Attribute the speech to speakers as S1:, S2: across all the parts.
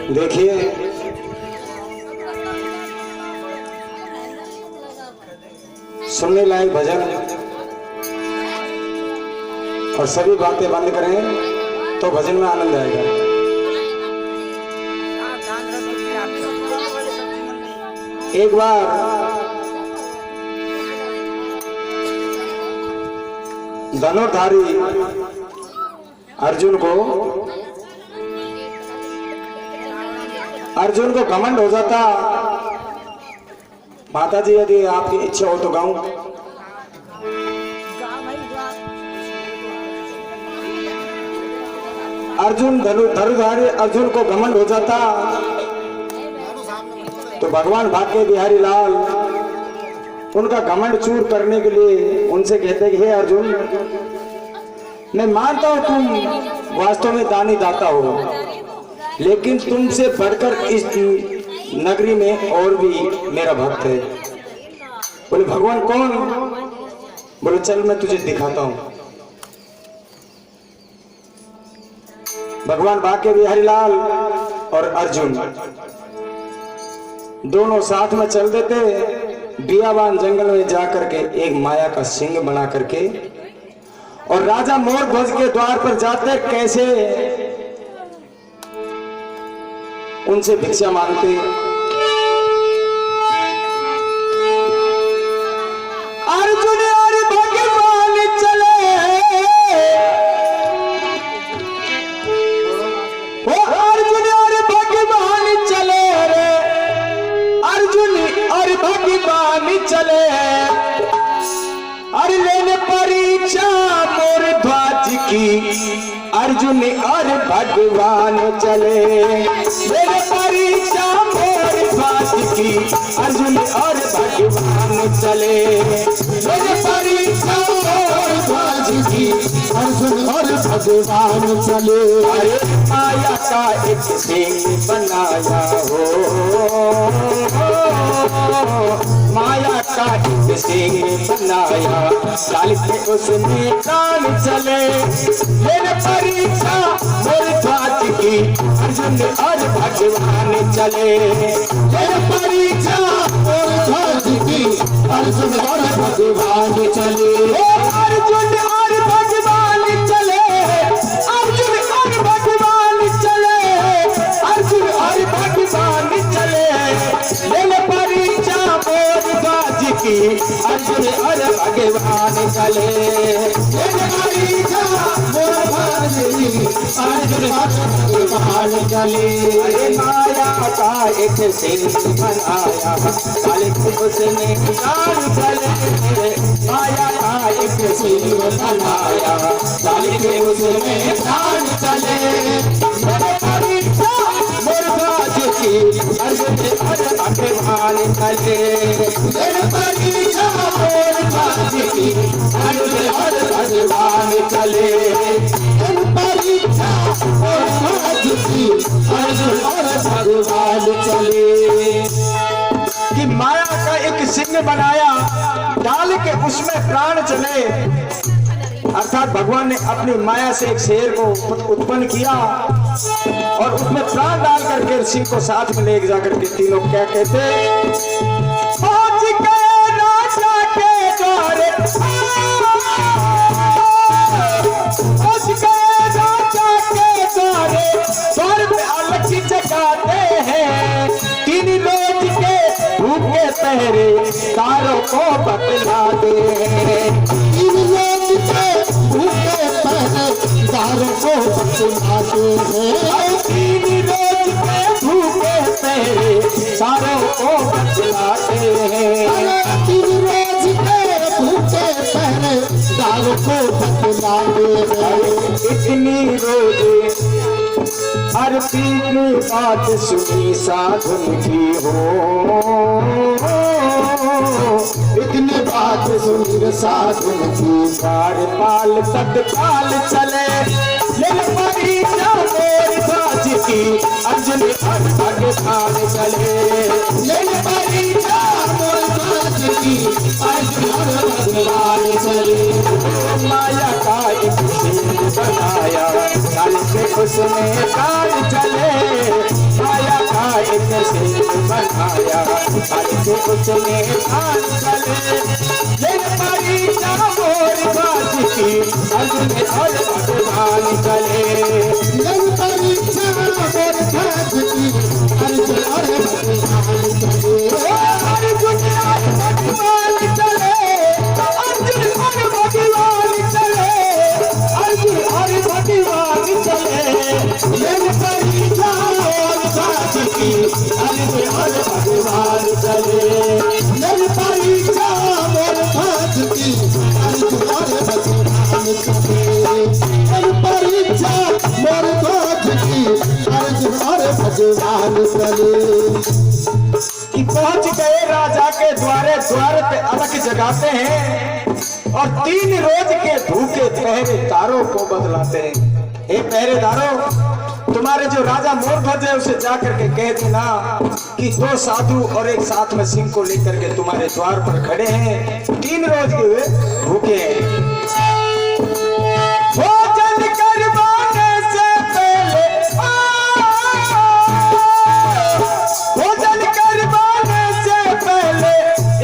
S1: देखिए सुनने लायक भजन और सभी बातें बंद करें तो भजन में आनंद आएगा। एक बार धनुर्धारी अर्जुन को घमंड हो जाता। माता जी यदि आपकी इच्छा हो तो गाऊं। धनुर्धारी अर्जुन को घमंड हो जाता तो भगवान भाग्य बिहारी लाल उनका घमंड चूर करने के लिए उनसे कहते कि हे अर्जुन, मैं मानता हूं तुम वास्तव में दानी दाता हो, लेकिन तुमसे बढ़कर इस नगरी में और भी मेरा भक्त है। बोले भगवान कौन? बोले चल मैं तुझे दिखाता हूं। भगवान बाके बिहारी लाल और अर्जुन दोनों साथ में चल देते बियाबान जंगल में जाकर के एक माया का सिंह बना करके और राजा मोर ध्वज के द्वार पर जाते कैसे उनसे भिक्षा मांगते। अर्जुन और भगवान चले, वो अर्जुन और भगवान चले रे, अर्जुन और भगवान चले, अरे लेने परीक्षा मोर ध्वज की। अर्जुन और भगवान चले लेने परीक्षा मोर ध्वज की। अर्जुन और भगवान चले लेने परीक्षा मोर ध्वज की। अर्जुन और भगवान चले। अरे माया का एक सिंह बनाया हो, माया का एक सिंह बनाया, चाल के उसमें प्राण चले लेने परीक्षा मोर ध्वज की। अर्जुन और भगवान चले लेने परीक्षा मोर ध्वज की। अर्जुन और भगवान चले, अर्जुन और भगवान चले, अर्जुन और भगवान चले, अर्जुन और भगवान चले लेने परीक्षा मोर ध्वज की। अर्जुन और भगवान चले लेने परीक्षा मोर ध्वज की। अर्जुन और भगवान चले। अरे माया का एक सिंह बनाया, मालिक उसने प्राण चले। माया का एक सिंह बनाया, मालिक उसने प्राण चले लेने परीक्षा मोर ध्वज की। अर्जुन और भगवान चले लेने परीक्षा मोर ध्वज की। अर्जुन और भगवान चले लेने परीक्षा मोर ध्वज की। अर्जुन और भगवान चले। कि माया का एक सिंह बनाया, डाल के उसमें प्राण चले। अर्थात भगवान ने अपनी माया से एक शेर को उत्पन्न किया और उसमें प्राण डाल करके सिंह को साथ में ले जाकर के तीनों क्या कहते, पहुंच गए राजा के द्वारे, पहुंच गए राजा के द्वारे, द्वार पे अलग जगाते हैं। तीन रोज के भूखे पहरे तारों को बतलाते हैं। तीन रोज के भूखे पहरे तारों को बतलाते हैं। तीन रोज के भूखे पहरे तारों को बतलाते हैं। तीन रोज के भूखे पहरे तारों को बतलाते हैं। इतनी रोज हर तीन बात सुनी साधन की हो, इतनी बात सुनी साधन की। बार पाल तत्काल चले लेने परीक्षा मोर ध्वज की। अर्जुन और भगवान चले लेने परीक्षा मोर ध्वज की। अर्जुन और भगवान चले। माया का एक सिंह बनाया, चाल के उसमें प्राण चले। बनाया चालते उसने प्राण चले। ले परीक्षा मोर बाज की अर्जुन और भगवान चले।
S2: ले परीक्षा मोर बाज की अर्जुन और भगवान चले।
S1: अर्जुन और भगवान चले, अर्जुन और भगवान चले, अर्जुन और भगवान चले। ले परीक्षा मोर बाज की अर्जुन और भगवान चले।
S2: ले परीक्षा मोर बाज की अर्जुन और भगवान चले। ले परीक्षा मोर बाज की अर्जुन और भगवान चले।
S1: कि पहुंच गए राजा के द्वारे, द्वार पे अलग जगाते हैं और 3 रोज के भूखे पहरेदारों को बदलाते हैं। हे पहरेदारों, तुम्हारे जो राजा मोरध्वज है उसे जाकर के कह देना कि 2 साधु और एक साथ में सिंह को लेकर के तुम्हारे द्वार पर खड़े हैं, 3 रोज के हुए भूखे हैं। भोजन करवाने से पहले, भोजन करवाने से पहले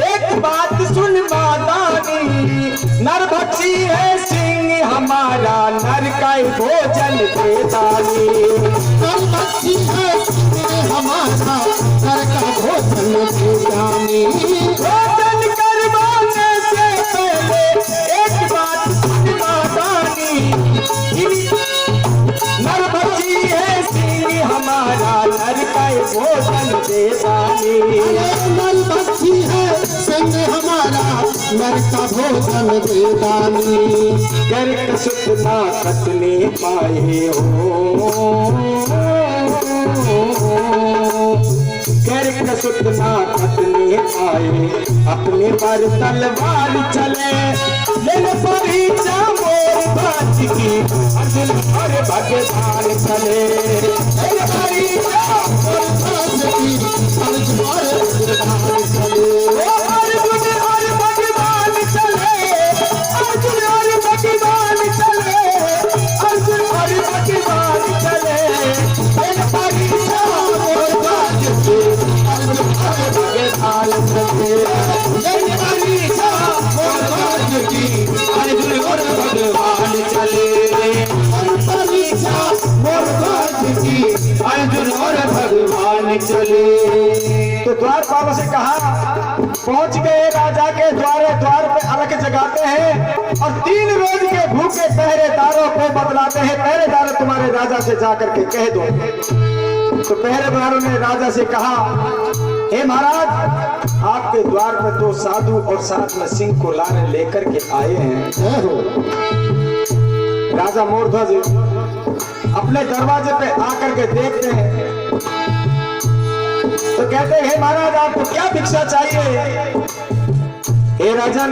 S1: एक बात सुन मादानी, नरभक्षी है सिंह हमारा, नर का भोजन देदानी।
S2: नरभक्षी है हमारा, नर का भोजन देदानी।
S1: भोजन करवाने से पहले एक बात सुन मादानी, नरभक्षी है सिंह हमारा, नर का भोजन देदानी।
S2: नरभक्षी है सिंह हमारा, नर का भोजन देदानी।
S1: गर्क सुतना कतने पाए हो, गर्क सुतना कतने पाए, अपने पर तलवार चले। ले परीक्षा मोर बाज की अर्जुन और भगवान चले। ले परीक्षा मोर बाज की
S2: अर्जुन और भगवान चले।
S1: अर्जुन और भगवान चले, अर्जुन और भगवान चले, अर्जुन और भगवान चले। ले परीक्षा मोर बाज की अर्जुन और भगवान चले। ले परीक्षा मोर बाज की अर्जुन और भगवान चले। परीक्षा मोर बाज की अर्जुन और भगवान चले। तो द्वारपालों से कहा, पहुंच गए राजा के द्वारे, द्वार पे अलग जगाते हैं और 3 रोज के भूखे पहरेदारों को बदलाते हैं। पहरेदार तुम्हारे राजा से जाकर के कह दो। तो पहरेदारों ने राजा से कहा, हे महाराज, आपके द्वार पे 2 साधु और साथ में सिंह को लाने लेकर के आए हैं। राजा मोरध्वज अपने दरवाजे पे आकर के देखते हैं तो कहते हैं, हे महाराज, आपको क्या भिक्षा चाहिए? हे राजन,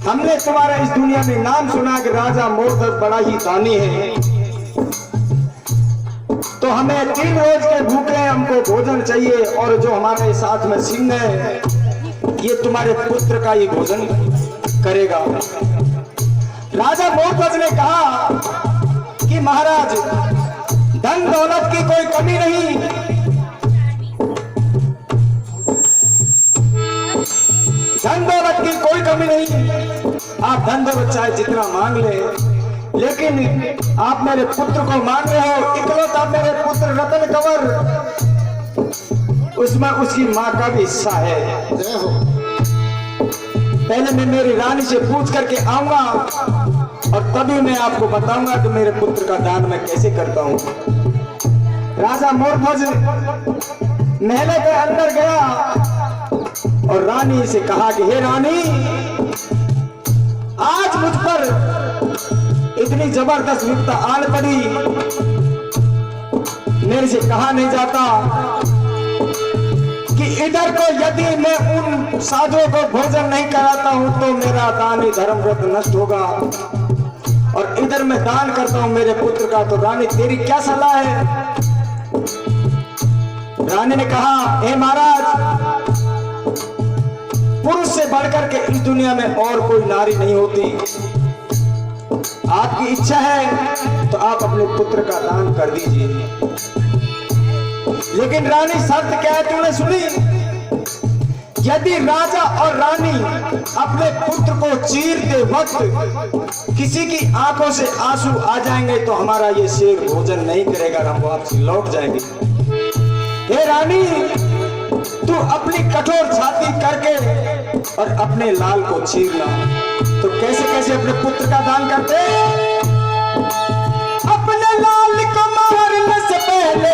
S1: हमने तुम्हारा इस दुनिया में नाम सुना कि राजा मोरध्वज बड़ा ही दानी है, तो हमें 3 रोज के भूखे हैं, हमको भोजन चाहिए। और जो हमारे साथ में सिंह है, ये तुम्हारे पुत्र का ही भोजन करेगा। राजा मोरध्वज ने कहा कि महाराज, धन दौलत की कोई कमी नहीं, धन दौलत की कोई कमी नहीं, आप धन दौलत चाहे जितना मांग ले, लेकिन आप मेरे पुत्र को मांग रहे हो, इकलौता मेरे पुत्र रतन कंवर, उसमें उसकी मां का भी हिस्सा है। पहले मैं मेरी रानी से पूछ करके आऊंगा और तभी मैं आपको बताऊंगा कि मेरे पुत्र का दान मैं कैसे करता हूं। राजा मोरध्वज महल के अंदर गया और रानी से कहा कि हे रानी, आज मुझ पर इतनी जबरदस्त विपदा आन पड़ी, मेरे से कहा नहीं जाता कि इधर को यदि मैं उन साधुओं को भोजन नहीं कराता हूं तो मेरा दान ही धर्म व्रत नष्ट होगा, और इधर मैं दान करता हूं मेरे पुत्र का, तो रानी तेरी क्या सलाह है? रानी ने कहा, हे महाराज, पुरुष से बढ़कर के इस दुनिया में और कोई नारी नहीं होती, आपकी इच्छा है तो आप अपने पुत्र का दान कर दीजिए। लेकिन रानी शर्त क्या है तुमने सुनी? यदि राजा और रानी अपने पुत्र को चीरते वक्त किसी की आंखों से आंसू आ जाएंगे तो हमारा ये शेर भोजन नहीं करेगा, हम वापस लौट जाएंगे। हे रानी, तू अपनी कठोर छाती करके और अपने लाल को चीरना। तो कैसे कैसे अपने पुत्र का दान करते? अपने लाल को मारने से पहले,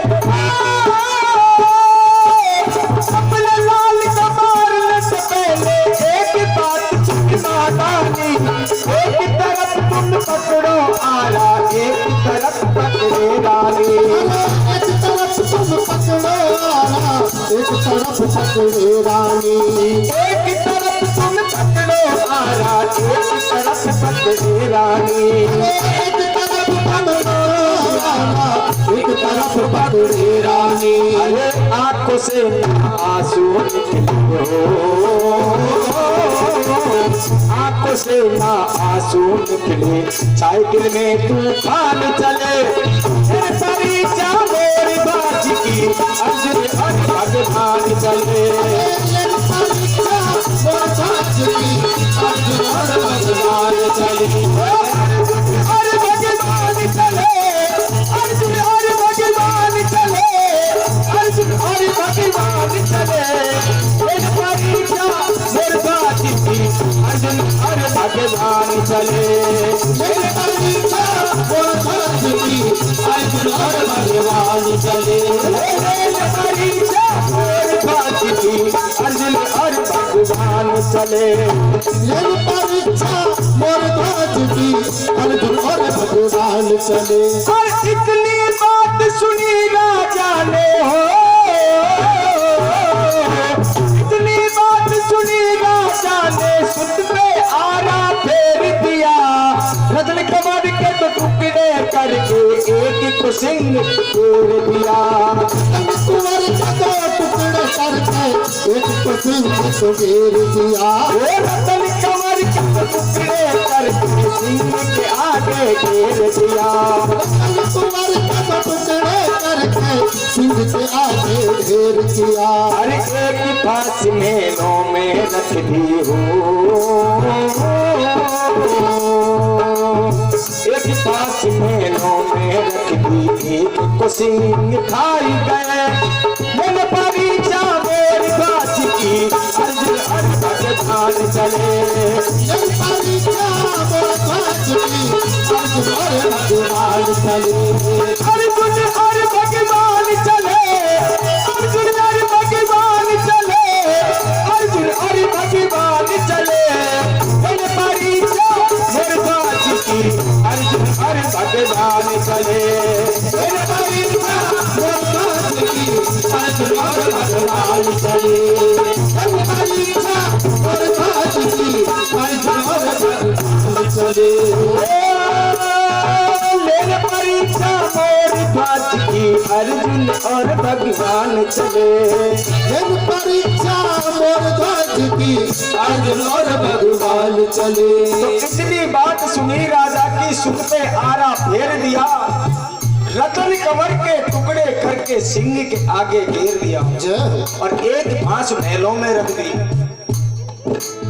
S1: अपने लाल को मारने से पहले एक बात सुनानी। एक तरफ तुम पकड़ो आला, एक तरफ पकड़े रानी।
S2: एक तरफ तुम पकड़ो आला, एक तरफ पकड़े रानी।
S1: एक तरफ तुम पकड़ो आला, एक तरफ पकड़े रानी।
S2: एक तरफ पकड़ो आला, एक तरफ पकड़े रानी।
S1: अरे आंखों से आंसू निकले हो, आंखों से ना आंसू निकले, साइकिल में तूफान चले। परीक्षा मेरी बात की अर्जुन और भगवान चले।
S2: परीक्षा मोर बात की अर्जुन और भगवान चले।
S1: और भगवान चले, अर्जुन और भगवान चले, अर्जुन और भगवान चले। परीक्षा मेरी बात की अर्जुन और भगवान चले।
S2: परीक्षा मोर बात की अर्जुन और भगवान चले।
S1: परीक्षा मेरी बात की अर्जुन और भगवान चले।
S2: परीक्षा मोर बात की अर्जुन और भगवान चले।
S1: और इतनी बात सुनी राजा ने हो, इतनी बात सुनी राजा ने सुत पे आरा फेर दिया। रत्न कमर के तो टुकड़े करके एक को सिंह फेर दिया।
S2: कुंवर का दो टुकड़े करके एक को सिंह को घेर दिया।
S1: रतन कमर के तो टुकड़े करके सिंह के आगे घेर दिया।
S2: कुंवर का दो टुकड़े करके सिंह के आगे घेर दिया।
S1: अरे एक फांसी मेलों में रख दी हो, एक फांसी मेलों में रख दी, एक को सिंह खाई गए। मैंने परीक्षा मेरी बात की अर्जुन और भगवान चले।
S2: परीक्षा मोर बात की अर्जुन और भगवान चले।
S1: अर्जुन और भगवान चले, अर्जुन और भगवान चले, अर्जुन और भगवान चले। मैंने परीक्षा मेरी बात की अर्जुन और भगवान चले।
S2: मेरे परीक्षा मोर बात की अर्जुन और भगवान चले। मेरे परीक्षा मोर बात की अर्जुन और भगवान चले।
S1: मेरे परीक्षा मेरी बात की अर्जुन और भगवान चले।
S2: मेरे परीक्षा मोर बात की अर्जुन और भगवान चले।
S1: तो इतनी बात सुनी राजा की, सुख पे आरा फेर दिया। रतन कमर के टुकड़े करके सिंह के आगे घेर दिया
S2: जय हो।
S1: और एक फांस महलों में रख दी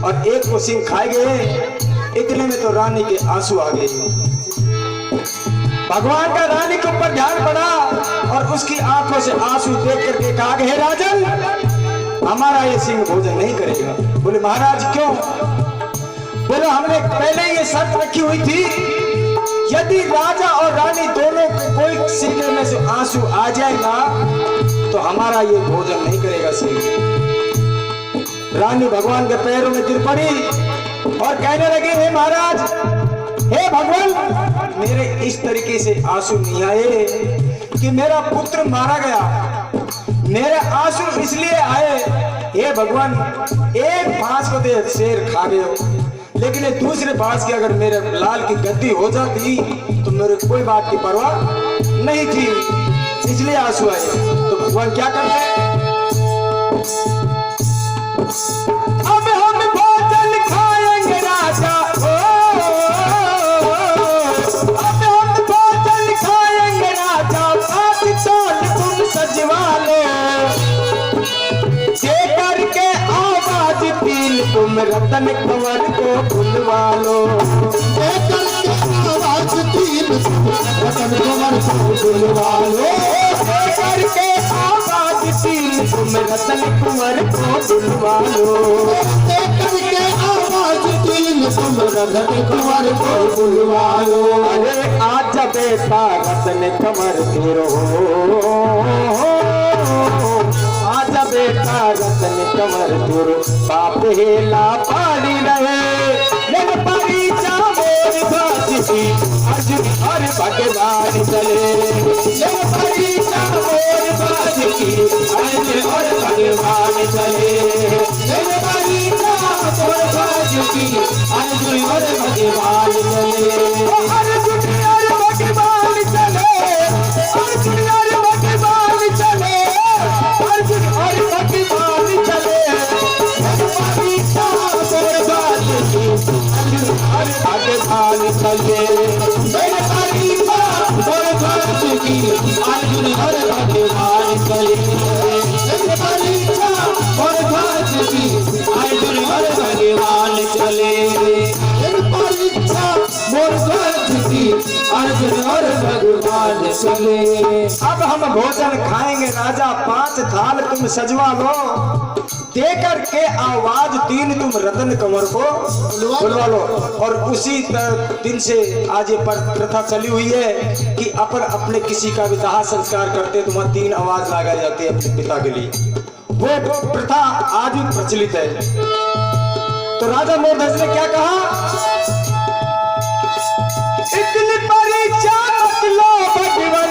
S1: और एक को सिंह खाए गए। इतने में तो रानी के आंसू आ गए। भगवान का रानी के ऊपर ध्यान पड़ा और उसकी आंखों से आंसू देख करके कहा, हे राजन, हमारा ये सिंह भोजन नहीं करेगा। बोले महाराज क्यों? बोले हमने पहले ये शर्त रखी हुई थी, यदि राजा और रानी दोनों के कोई सिंह में से आंसू आ जाएगा तो हमारा ये भोजन नहीं करेगा सिंह। रानी भगवान के पैरों में गिर पड़ी और कहने लगे, हे महाराज, हे भगवान, मेरे इस तरीके से आंसू नहीं आए कि मेरा पुत्र मारा गया। मेरे आंसू इसलिए आए, हे भगवान, एक फांस को दे शेर खा गए हो, लेकिन दूसरे फांस की अगर मेरे लाल की गद्दी हो जाती तो मेरे कोई बात की परवाह नहीं थी, इसलिए आंसू आए। तो भगवान क्या करते हैं? अब हम भोजन खाएंगे राजा, अब हम भोजन खाएंगे राजा, बात चाल तुम सजवा रतन कंवर को बुलवा लो।
S2: लेकर के आवाज तीन रतन कंवर को बुलवा लो।
S1: लेकर के आवाज तीन तुम रतन कंवर को बुलवा लो।
S2: लेकर के आवाज तीन तुम रतन कंवर को बुलवा लो।
S1: अरे आज बेटा रतन कंवर तेरो, आज बेटा रतन कंवर तेरो बाप हेला पानी रहे। मन पारी चावोर बाजी अर्जुन और भगवान चले। मन पारी चावोर बाजी अर्जुन और भगवान चले। मन पारी चावोर बाजी अर्जुन और भगवान चले। अर्जुन और भगवान चले। अर्जुन और भगवान चले। अर्जुन और भगवान चले। पारी चावोर बाजी अर्जुन और भगवान चले। मेरे पारी चावोर बाजी अर्जुन और भगवान चले। मेरे पारी चावोर बाजी अर्जुन और भगवान चले। मेरे पारी चावोर बाजी अर्जुन और भगवान चले। अब हम भोजन खाएंगे राजा, 5 थाल तुम सजवा लो। देकर के आवाज तीन तुम रतन कंवर को बुलवा लो। और उसी दिन से आज ये प्रथा चली हुई है कि अपन अपने किसी का भी दाह संस्कार करते तो वहाँ 3 आवाज लगा जाती है अपने पिता के लिए। वो प्रथा आज भी प्रचलित है। तो राजा मोरध्वज ने क्या कहा? इतनी परीक्षा मत लो भगवान,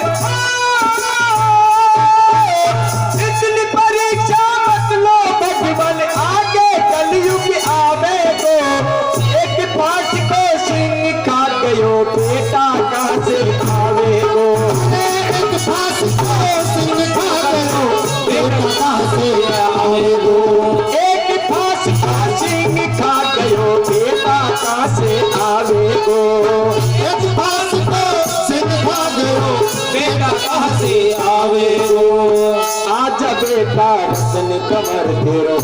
S1: इतनी परीक्षा मत लो भगवान, आगे कलयुग आवे गो। एक पास को सिंह खा गयो, बेटा कहाँ से आवे गो।
S2: एक पास को सिंह खा गयो, बेटा कहाँ से आवे गो।
S1: एक पास का सिंह खा गयो, बेटा कहाँ से आवे गो।
S2: एक पास को सिंह खा गयो,
S1: बेटा कहाँ से आवे गो। आज बेटा रतन कंवर तेरो,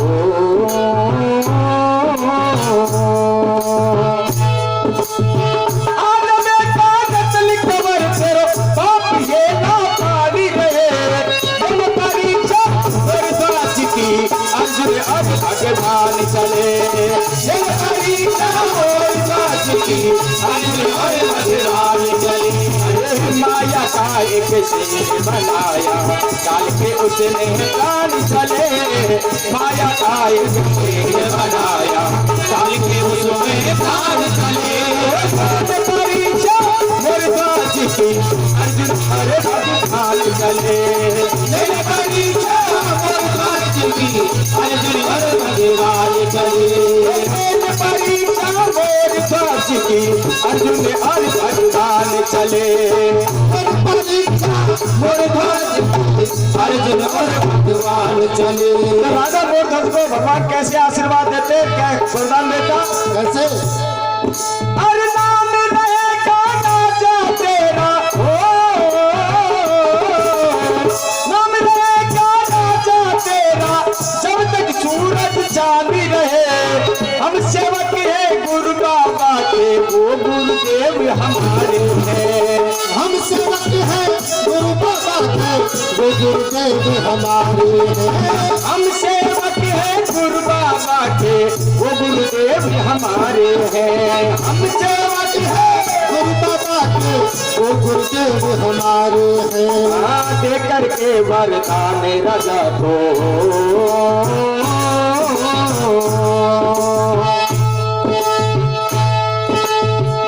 S1: आज बेटा रतन कंवर तेरो बाप ये ना पानी रहे। हम परीक्षा बर्दाश्त की अर्जुन और भगवान चले। हम परीक्षा बर्दाश्त की अर्जुन और भगवान चले। माया का एक शेर बनाया, काल के उसने कान चले। माया का एक शेर बनाया, काल के उसने कान चले। परीक्षा बर्दाश्त की अर्जुन और भगवान चले। परीक्षा बर्दाश्त की अर्जुन और भगवान चले। परीक्षा बर्दाश्त की अर्जुन और भगवान चले। अर्जुन और भगवान चले। राजा मोरध्वज को भगवान कैसे आशीर्वाद देते, क्या वरदान देता?
S2: कैसे?
S1: अरे नाम रहेगा राजा तेरा, ओ नाम रहेगा राजा तेरा, जब तक सूरज चांदी रहे। हम सेवक है गुरु बाबा के, वो गुरुदेव हमारे हैं।
S2: हम सेवक है गुरु बाबा के, वो गुरुदेव हमारे हैं।
S1: हम सेवक है गुरु बाबा के, वो गुरुदेव हमारे हैं। हम सेवक है
S2: गुरु बाबा के, वो गुरुदेव हमारे हैं।
S1: दे करके वरदान राजा को,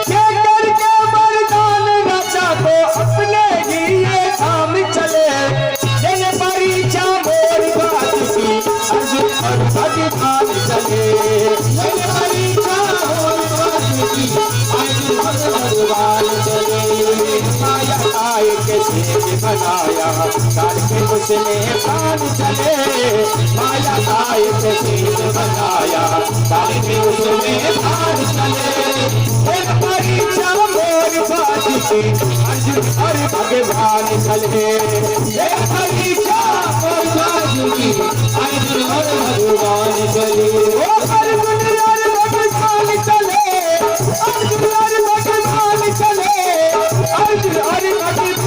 S1: दे करके वरदान राजा को, अपने लिए काम चले। जन परीक्षा मोर बात की अर्जुन और भगवान चले। जन परीक्षा मोर बात की अर्जुन और भगवान चले। माया आए के शेर बनाया, काल के उसने प्राण चले। माया आए के शेर बनाया, काल के उसने प्राण चले। एक परीक्षा मोर बात की अर्जुन और भगवान चले। एक परीक्षा मोर बात की अर्जुन और भगवान चले।